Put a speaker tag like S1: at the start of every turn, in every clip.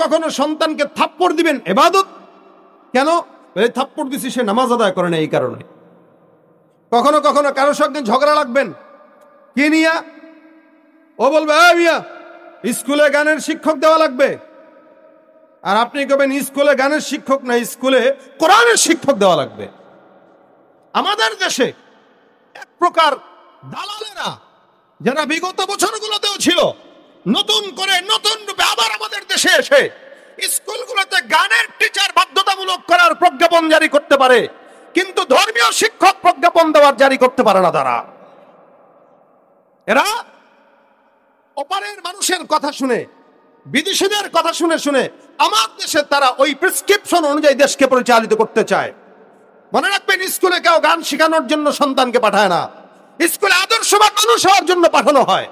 S1: কখনো সন্তানকে থাপ্পড় দিবেন ইবাদত। কেন? এই থাপ্পড় দিছি সে নামাজ আদায় করে না, এই কারণে। কখনো কখনো কারোর সঙ্গে ঝগড়া লাগবেন, কি নিয়া? ও বলবে মিয়া স্কুলে গানের শিক্ষক দেওয়া লাগবে, আর আপনি কবেন স্কুলে গানের শিক্ষক না, স্কুলে কোরআনের শিক্ষক দেওয়া লাগবে। আমাদের দেশে এক প্রকার দালালেরা, যারা বিগত বছরগুলোতেও ছিল, নতুন করে নতুন রূপে আবার আমাদের দেশে এসে স্কুলগুলোতে গানের টিচার বাধ্যতামূলক করার প্রজ্ঞাপন জারি করতে পারে, কিন্তু ধর্মীয় শিক্ষক প্রজ্ঞাপন দেওয়ার জারি করতে পারে না। তারা এরা ওপারের মানুষের কথা শুনে, বিদেশিদের কথা শুনে শুনে আমার দেশে তারা ওই প্রেসক্রিপশন অনুযায়ী দেশকে পরিচালিত করতে চায়। মনে রাখবেন, স্কুলে কেউ গান শেখানোর জন্য সন্তানকে পাঠায় না, স্কুলে আদর্শবান মানুষ হওয়ার জন্য পাঠানো হয়।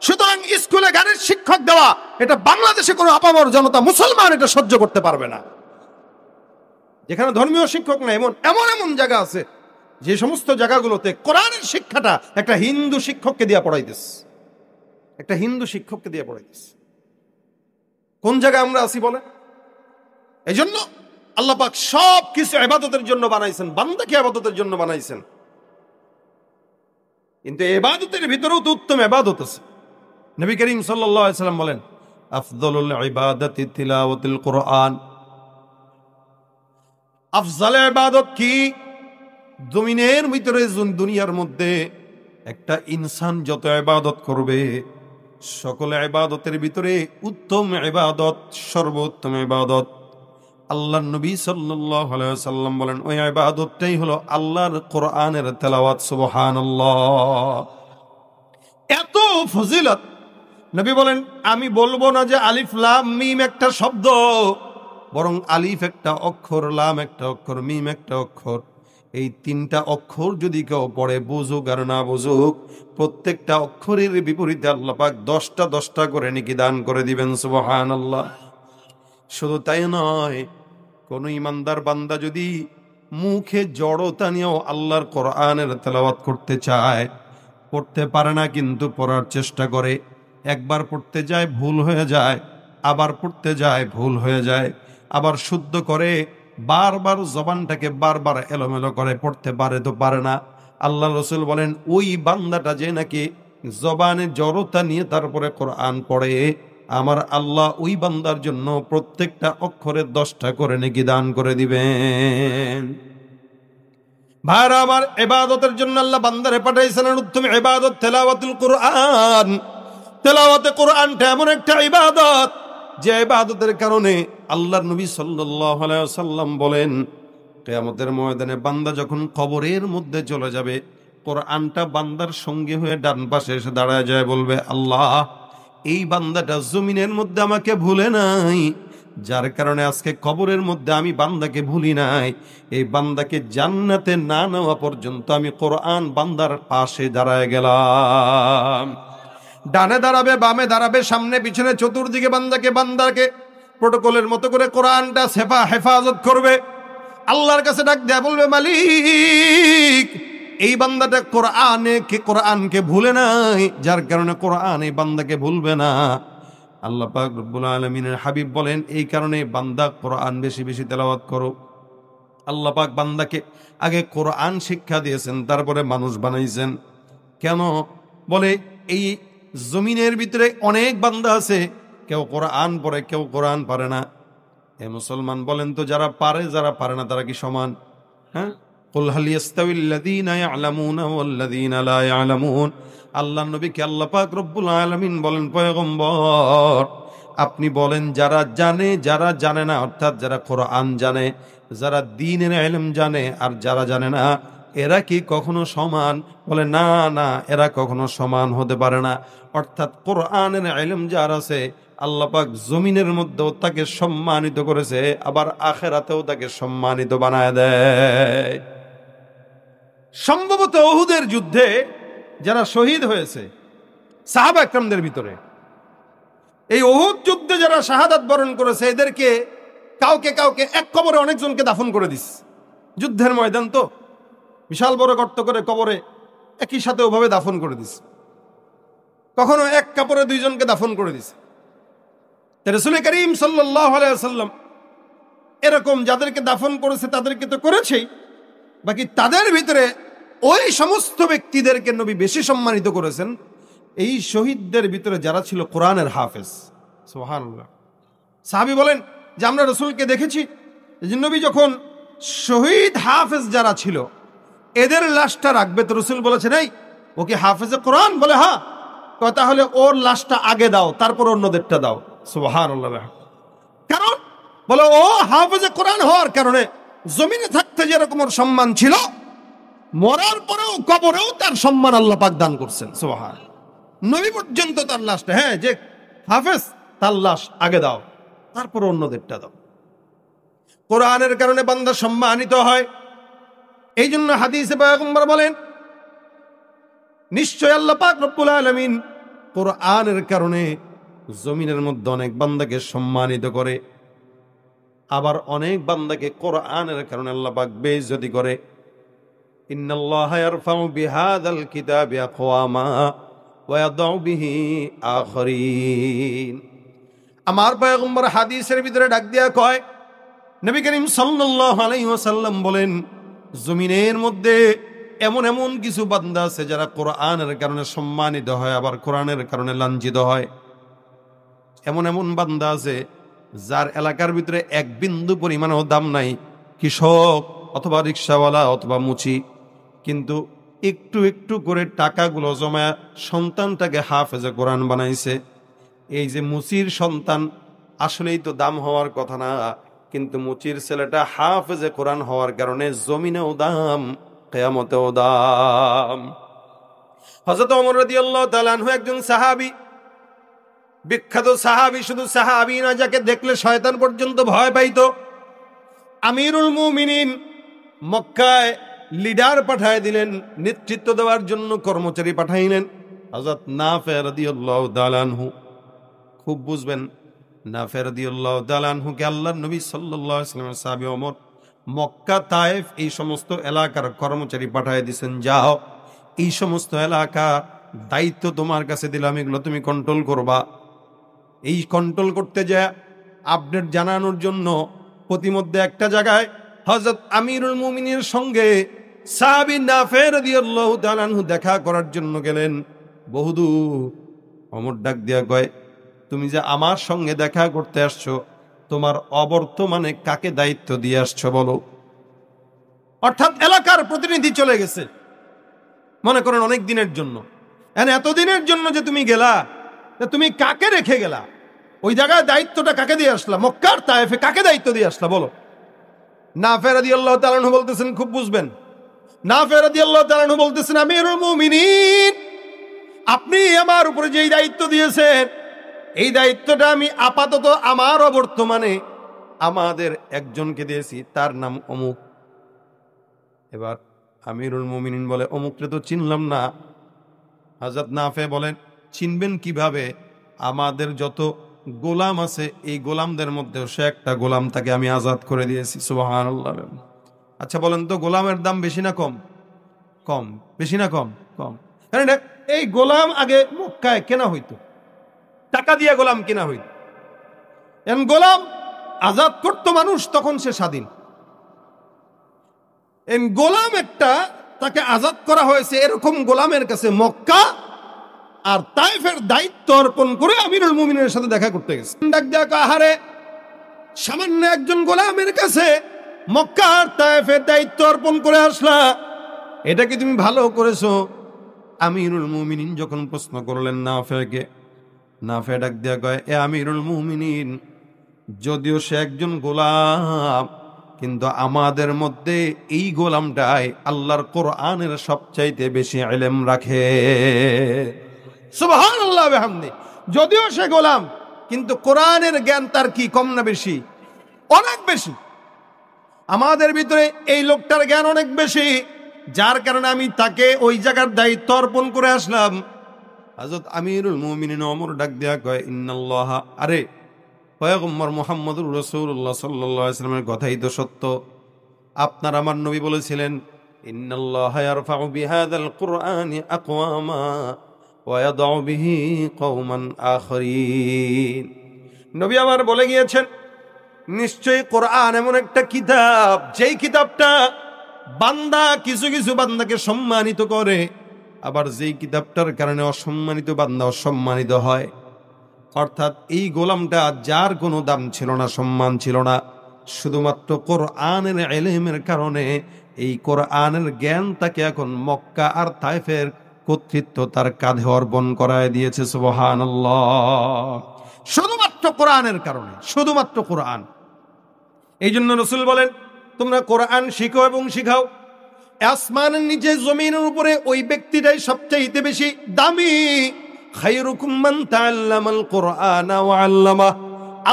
S1: সুতরাং স্কুলে গানের শিক্ষক দেওয়া, এটা বাংলাদেশে কোনো আপামর জনতা মুসলমান এটা সহ্য করতে পারবে না। যেখানে ধর্মীয় শিক্ষক না, এমন এমন এমন জায়গা আছে যে সমস্ত জায়গাগুলোতে কোরআনের শিক্ষাটা একটা হিন্দু শিক্ষককে দিয়ে পড়াইতেছে, একটা হিন্দু শিক্ষককে দিয়ে পড়াইতেছে। কোন জায়গায় আমরা আছি বলে? এই জন্য আল্লাহ পাক সব কিছু ইবাদতের জন্য বানাইছেন, বান্দাকে ইবাদতের জন্য বানাইছেন। কিন্তু ইবাদতের ভিতরেও তো উত্তম ইবাদত আছে। নবী করিম সাল্লাল্লাহু আলাইহি সাল্লাম বলেন, আফদলুল ইবাদাতি তিলাওয়াতুল কুরআন। আফজাল ইবাদত কি? জমিনের ভিতরে, দুনিয়ার মধ্যে একটা ইনসান যত ইবাদত করবে, সকল ইবাদতের ভিতরে উত্তম ইবাদত, সর্বোত্তম ইবাদত, আল্লাহর নবী সাল্লাল্লাহু আলাইহি ওয়াসাল্লাম বলেন ওই ইবাদতটাই হলো আল্লাহর কোরআনের তেলাওয়াত। সুবহানাল্লাহ, এত ফজিলত। নবী বলেন, আমি বলবো না যে আলিফ লাম মিম একটা শব্দ, বরং আলিফ একটা অক্ষর, লাম একটা অক্ষর, মিম একটা অক্ষর। এই তিনটা অক্ষর যদি কেউ পড়ে, বুঝুক আর না বুঝুক, প্রত্যেকটা অক্ষরের বিপরীতে আল্লাহ পাক 10টা 10টা করে নেকি দান করে দিবেন। সুবহানাল্লাহ। শুধু তাই নয়, কোন ইমানদার বান্দা যদি মুখে জড়তা নিয়েও আল্লাহর কোরআনের তেলাওয়াত করতে চায়, পড়তে পারে না, কিন্তু পড়ার চেষ্টা করে, একবার পড়তে যায় ভুল হয়ে যায়, আবার পড়তে যায় ভুল হয়ে যায়, আবার শুদ্ধ করে, বারবার জবানটাকে বারবার এলোমেলো করে, পড়তে পারে তো পারে না। আল্লাহ রসুল বলেন, ওই বান্দাটা যে নাকি জবানে জড়তা নিয়ে তারপরে কোরআন পড়ে, আমার আল্লাহ ওই বান্দার জন্য প্রত্যেকটা অক্ষরে 10টা করে নেকি দান করে দিবেন। ভাইরা আমার, ইবাদতের জন্য আল্লাহ বান্দারে পাঠাইছেন উত্তম ইবাদত তেলাওয়াতুল কুরআন। তেলাওয়াতে কোরআনটা এমন একটা ইবাদত, যে ইবাদতের কারণে আল্লাহর নবী সাল্লাল্লাহু আলাইহি ওয়াসাল্লাম বলেন, কিয়ামতের ময়দানে বান্দা যখন কবরের মধ্যে চলে যাবে, কোরআনটা বান্দার সঙ্গে হয়ে ডান পাশে এসে দাঁড়ায় যায়, বলবে, আল্লাহ এই বান্দাটা জমিনের মধ্যে আমাকে ভুলে নাই, যার কারণে আজকে কবরের মধ্যে আমি বান্দাকে ভুলি নাই। এই বান্দাকে জান্নাতে না নেওয়া পর্যন্ত আমি কোরআন বান্দার পাশে দাঁড়ায় গেলাম। ডানে দাঁড়াবে, বামে দাঁড়াবে, সামনে পিছনে চতুর্দিকে বান্দাকে প্রটোকলের মতো করে কোরআনটা হেফাজত করবে। আল্লাহর কাছে ডাক দেয়া বলবে, মালিক এই বান্দাটা কোরআনকে ভুলে নাই, যার কারণে কোরআন এই বান্দাকে ভুলবে না। আল্লাহ পাক রব্বুল আলামিনের হাবিব বলেন, এই কারণে বান্দা কোরআন বেশি বেশি তেলাওয়াত করো। আল্লাহ পাক বান্দাকে আগে কোরআন শিক্ষা দিয়েছেন, তারপরে মানুষ বানাইছেন। কেন? বলে এই জমিনের ভিতরে অনেক বান্দা আছে, কেউ কোরআন পড়ে, কেউ কোরআন পারে না। এ মুসলমান বলেন তো, যারা পারে যারা পারে না তারা কি সমান? হ্যাঁ, কুল হাল ইয়াস্তাবিল্লাযীনা ইয়া'লামুনা ওয়াল্লাযীনা লা ইয়া'লামুন। আল্লাহর নবীকে আল্লাহ পাক রব্বুল আলামিন বলেন, পয়গম্বর আপনি বলেন, যারা জানে যারা জানে না, অর্থাৎ যারা কোরআন জানে, যারা দ্বীনের ইলম জানে, আর যারা জানে না, এরা কি কখনো সমান? বলে না না, এরা কখনো সমান হতে পারে না। অর্থাৎ কোরআনের ইলম যার আছে, আল্লাহ পাক জমিনের মধ্যেও তাকে সম্মানিত করেছে, আবার আখিরাতেও তাকে সম্মানিত বানায় দেয়। সম্ভবত উহুদের যুদ্ধে যারা শহীদ হয়েছে সাহাবা একরামদের ভিতরে, এই উহুদ যুদ্ধে যারা শাহাদাত বরণ করেছে, এদেরকে কাউকে কাউকে এক কবরে অনেকজনকে দাফন করে দিস। যুদ্ধের ময়দান তো, বিশাল বড় গর্ত করে কবরে একই সাথে ওভাবে দাফন করে দিস। কখনো এক কাপড়ে 2 জনকে দাফন করে দিস। রাসূল করিম সাল্লাল্লাহু আলাইহি ওয়াসাল্লাম এরকম যাদেরকে দাফন করেছে তাদেরকে তো করেছেই, বাকি তাদের ভিতরে ওই সমস্ত ব্যক্তিদেরকে নবী বেশি সম্মানিত করেছেন এই শহীদদের ভিতরে যারা ছিল কোরআনের হাফেজ। সুবহানাল্লাহ। সাহাবী বলেন যে আমরা রাসূলকে দেখেছি যে নবী যখন শহীদ হাফেজ যারা ছিল এদের লাশটা রাখবে, তো রাসূল বলেছেন এই ও কি হাফেজে কোরআন? বলে হ্যাঁ। তাহলে ওর লাশটা আগে দাও, তারপর অন্যদেরটা দাও। সুবহানাল্লাহ। কারণ বলে ও হাফেজে কোরআন হওয়ার কারণে জমিনে থাকতে যেরকম ওর সম্মান ছিল, মরার পরেও কবরেও তার সম্মান আল্লাহ পাক দান করছেন। সুবহানাল্লাহ। নবী পর্যন্ত তার লাশটা, হ্যাঁ যে হাফেজ তার লাশ আগে দাও, তারপর অন্যদেরটা দাও। কোরআনের কারণে বান্দা সম্মানিত হয়। এই জন্য হাদিসে পয়গম্বর বলেন নিশ্চয় আল্লাহ পাক রব্বুল আলামিন কোরআনের কারণে জমিনের মধ্যে অনেক বান্দাকে সম্মানিত করে, আবার অনেক বান্দাকে কোরআনের কারণে আল্লাহ পাক বেইজ্জতি করে। ইন্নাল্লাহা ইয়ারফাউ বিহাযাল কিতাবি আকওয়ামা ওয়া ইয়াদউ বিহি আখরিন। আমার পয়গম্বর হাদিসের ভিতরে ডাক দিয়া কয়, নবী করিম সাল্লাল্লাহু আলাইহি ওয়াসাল্লাম বলেন জমিনের মধ্যে এমন এমন কিছু বান্দা আছে যারা কোরআনের কারণে সম্মানিত হয়, আবার কোরআনের কারণে লাঞ্ছিত হয়। এমন এমন বান্দা আছে যার এলাকার ভিতরে এক বিন্দু পরিমাণও দাম নাই, কৃষক অথবা রিক্সাওয়ালা অথবা মুচি, কিন্তু একটু একটু করে টাকাগুলো জমায় সন্তানটাকে হাফেজে কোরআন বানাইছে। এই যে মুচির সন্তান আসলেই তো দাম হওয়ার কথা না, কিন্তু মুচির ছেলেটা হাফেজে কোরআন হওয়ার কারণে জমিনেও দাম, কিয়ামতেও দাম। হযরত ওমর রাদিয়াল্লাহু তাআলা আনহু একজন সাহাবী, বিখ্যাত সাহাবী, শুধু সাহাবী না, যাকে দেখলে শয়তান পর্যন্ত ভয় পাইতো। আমিরুল মুমিনিন মক্কায় লিডার পাঠায় দিলেন, নেতৃত্ব দেওয়ার জন্য কর্মচারী পাঠাইলেন হযরত নাফে রাদিয়াল্লাহু তাআলা আনহু। খুব বুঝবেন, নাফে রাদিয়াল্লাহু তাআলা আনহুকে আল্লাহর নবী সাল্লাল্লাহু আলাইহি ওয়াসাল্লামের সাহাবী ওমর মক্কা, তায়েফ এই সমস্ত এলাকার কর্মচারী পাঠায় দিয়েছেন, যাও এই সমস্ত এলাকা দায়িত্ব তোমার কাছে দিলাম, এগুলো তুমি কন্ট্রোল করবা। এই কন্ট্রোল করতে যায় আপডেট জানানোর জন্য প্রতিমধ্যে একটা জায়গায় হযরত আমিরুল মুমিনের সঙ্গে সাহাবী নাফে রাদিয়াল্লাহু তাআলা আনহু দেখা করার জন্য গেলেন। বহুদূর ওমর ডাক দিয়া কয়, তুমি যে আমার সঙ্গে দেখা করতে আসছো, তোমার অবর্তমানে কাকে দায়িত্ব দিয়ে আসছো বলো। অর্থাৎ এলাকার প্রতিনিধি চলে গেছে, মনে করেন অনেক দিনের জন্য। এতদিনের জন্য যে তুমি গেলা, তুমি কাকে রেখে গেলা? ওই জায়গায় দায়িত্বটা কাকে দিয়ে আসলা? মক্কার তায়েফে কাকে দায়িত্ব দিয়ে আসলা বলো? নাফে রাদিয়াল্লাহু তাআলা আনহু বলতেছেন, খুব বুঝবেন, নাফে রাদিয়াল্লাহু তাআলা আনহু বলতেছেন, আমিরুল মুমিনিন, আপনি আমার উপরে যেই দায়িত্ব দিয়েছেন, এই দায়িত্বটা আমি আপাতত আমার অবর্তমানে আমাদের একজনকে দিয়েছি, তার নাম অমুক। এবার আমিরুল মুমিনিন বলে, অমুককে তো চিনলাম না। হযরত নাফে বলেন, চিনবেন কিভাবে? আমাদের যত গোলাম আছে এই গোলামদের মধ্যে সে একটা গোলাম, তাকে আমি আজাদ করে দিয়েছি। সুবহানাল্লাহ। আচ্ছা বলেন তো, গোলামের দাম বেশি না কম? কম। বেশি না কম? কম। কারণ এই গোলাম আগে মক্কায় কেনা হইতো, টাকা দিয়ে গোলাম কেনা হইত। গোলাম আজাদ করতো মানুষ, তখন সে স্বাধীন। গোলাম একটা, তাকে আজাদ করা হয়েছে, এরকম গোলামের কাছে মক্কা আর তায়েফের দায়িত্ব অর্পণ করে আমিরুল মুমিনের সাথে দেখা করতে গেছে। ডাক দেয়া কাহারে, সামান্য একজন গোলামের কাছে মক্কা আর তায়েফের দায়িত্ব অর্পণ করে আসলা, এটা কি তুমি ভালো করেছো? আমিরুল মুমিনিন যখন প্রশ্ন করলেন নাফেকে, নাফে ডাক দেয়া কয়, এ আমিরুল মুমিনিন, যদিও সে একজন গোলাম, কিন্তু আমাদের মধ্যে এই গোলামটাই আল্লাহর কোরআনের সবচাইতে বেশি ইলম রাখে। সুবহানাল্লাহ ওয়া বিহামদি। যদিও সে গোলাম, কিন্তু কোরআনের জ্ঞান তার কি কম না বেশি? অনেক বেশি। আমাদের ভিতরে এই লোকটার জ্ঞান অনেক বেশি, যার কারণে আমি তাকে ওই জায়গার দায়িত্ব অর্পণ করে আসলাম। হযরত আমিরুল মুমিনিন ওমর ডাক দেয়া কয়, ইন্নাল্লাহ, আরে পয়গম্বর মুহাম্মদুর রাসূলুল্লাহ সাল্লাল্লাহু আলাইহি ওয়াসাল্লামের কথাই তো সত্য। আপনার আমার নবী বলেছিলেন, ইন্নাল্লাহা ইয়ারফাউ বিহাযাল কুরআনি আকওয়ামা ওয়া ইয়াদউ বিহি কওমান আখরিন। নবী আমার বলে গিয়েছেন, নিশ্চয়ই কোরআন এমন একটা কিতাব, যেই কিতাবটা বান্দা কিছু কিছু বান্দাকে সম্মানিত করে, আবার যেই কিতাবটার কারণে অসম্মানিত বান্দা অসম্মানিত হয়। অর্থাৎ এই গোলামটা যার কোনো দাম ছিল না, সম্মান ছিল না, শুধুমাত্র কোরআনের ইলমের কারণে, এই কোরআনের জ্ঞান তাকে এখন মক্কা আর তায়েফের কর্তৃত্ব তার কাঁধে অর্পণ করায় দিয়েছে। সুবহানাল্লাহ। শুধুমাত্র কোরআনের কারণে, শুধুমাত্র কোরআন। এই জন্য রাসূল বলেন, তোমরা কোরআন শিখো এবং শিখাও। আসমানের নিচে জমিনের উপরে ওই ব্যক্তিটাই সবচেয়ে বেশি দামি। খায়রুকুম মান তাআল্লামাল কোরআনা ওয়া আল্লামা।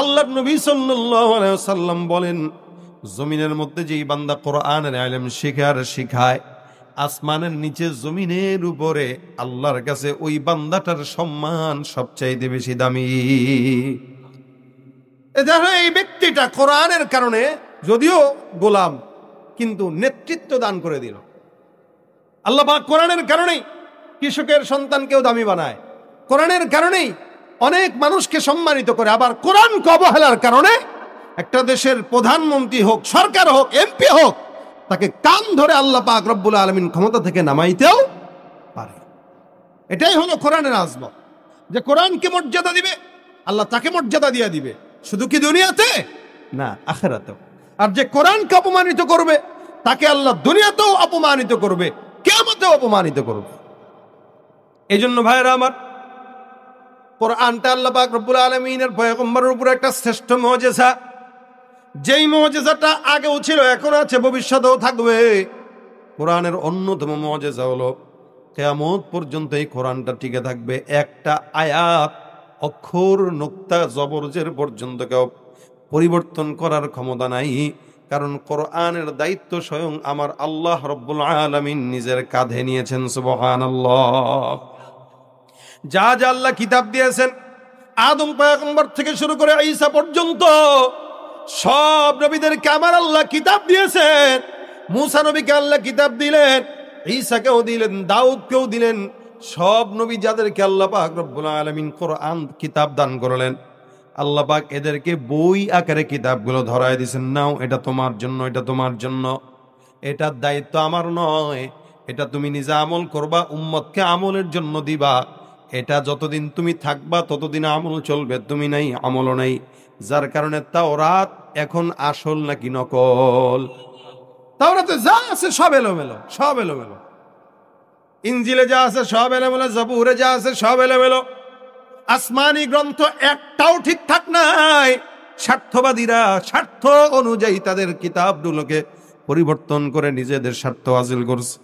S1: আল্লাহর নবী সাল্লাল্লাহু আলাইহি ওয়াসাল্লাম বলেন, জমিনের মধ্যে যেই বান্দা কোরআনের ইলম শিখে আর শিখায়, আসমানের নিচে জমিনের উপরে আল্লাহর কাছে ওই বান্দাটার সম্মান সবচাইতে বেশি দামি। এই ব্যক্তিটা কোরআনের কারণে যদিও গোলাম, কিন্তু নেতৃত্ব দান করে দিল। আল্লাহ পাক কোরআনের কারণেই কৃষকের সন্তানকেও দামি বানায়, কোরআনের কারণেই অনেক মানুষকে সম্মানিত করে। আবার কোরআনকে অবহেলার কারণে একটা দেশের প্রধানমন্ত্রী হোক, সরকার হোক, এমপি হোক, তাকে কান ধরে আল্লাহ পাক রব্বুল আলামিন ক্ষমতা থেকে নামাইতেও পারে। এটাই হলো কোরআনের আজমত, যে কোরআনকে মর্যাদা দিবে, আল্লাহ তাকে মর্যাদা দিয়ে দিবে, শুধু কি দুনিয়াতে না, আখিরাতেও। আর যে কোরআনকে অপমানিত করবে, তাকে আল্লাহ দুনিয়াতেও অপমানিত করবে, কিয়ামতেও অপমানিত করবে। এই জন্য ভাইরা আমার, কোরআনটা আল্লাহ পাক রব্বুল আলামিনের পয়গম্বরের উপর একটা শ্রেষ্ঠ মুজিজা, যেই মুজিজাটা আগেও ছিল, এখন আছে, ভবিষ্যতেও থাকবে। কোরআনের অন্যতম মুজিজা হলো কিয়ামত পর্যন্ত এই কোরআনটা টিকে থাকবে। একটা আয়াত, অক্ষর, নুক্তা, জবর, জের পর্যন্ত কেউ পরিবর্তন করার ক্ষমতা নাই। কারণ কোরআনের দায়িত্ব স্বয়ং আমার আল্লাহ রব্বুল আলামিন নিজের কাঁধে নিয়েছেন। সুবহানাল্লাহ। যা যা আল্লাহ কিতাব দিয়েছেন, আদম পয়গম্বর থেকে শুরু করে ঈসা পর্যন্ত সব নবীদেরকে আমার আল্লাহ কিতাব দিয়েছেন। মুসা নবীকে আল্লাহ কিতাব দিলেন, ঈসাকেও দিলেন, দাউদকেও দিলেন। সব নবী যাদেরকে আল্লাহ পাক রব্বুল আলামিন কোরআন কিতাব দান করলেন, আল্লাহ পাক এদেরকে বই আকারে কিতাবগুলো ধরায় দিয়েছেন। নাও, এটা তোমার জন্য, এটা তোমার জন্য। এটার দায়িত্ব আমার নয়, এটা তুমি নিজে আমল করবা, উম্মতকে আমলের জন্য দিবা। এটা যতদিন তুমি থাকবা ততদিন আমল চলবে, তুমি নাই, আমলও নাই। যার কারণে তাওরাত এখন আসল নাকি নকল? তাওরাতে যা আছে সব এলোমেলো, সব এলোমেলো। ইনজিলে যা আছে সব এলোমেলো, জাবুরে যা আছে সব এলোমেলো। আসমানি গ্রন্থ একটাও ঠিকঠাক নাই। স্বার্থবাদীরা স্বার্থ অনুযায়ী তাদের কিতাবগুলোকে পরিবর্তন করে নিজেদের স্বার্থ হাসিল করছে।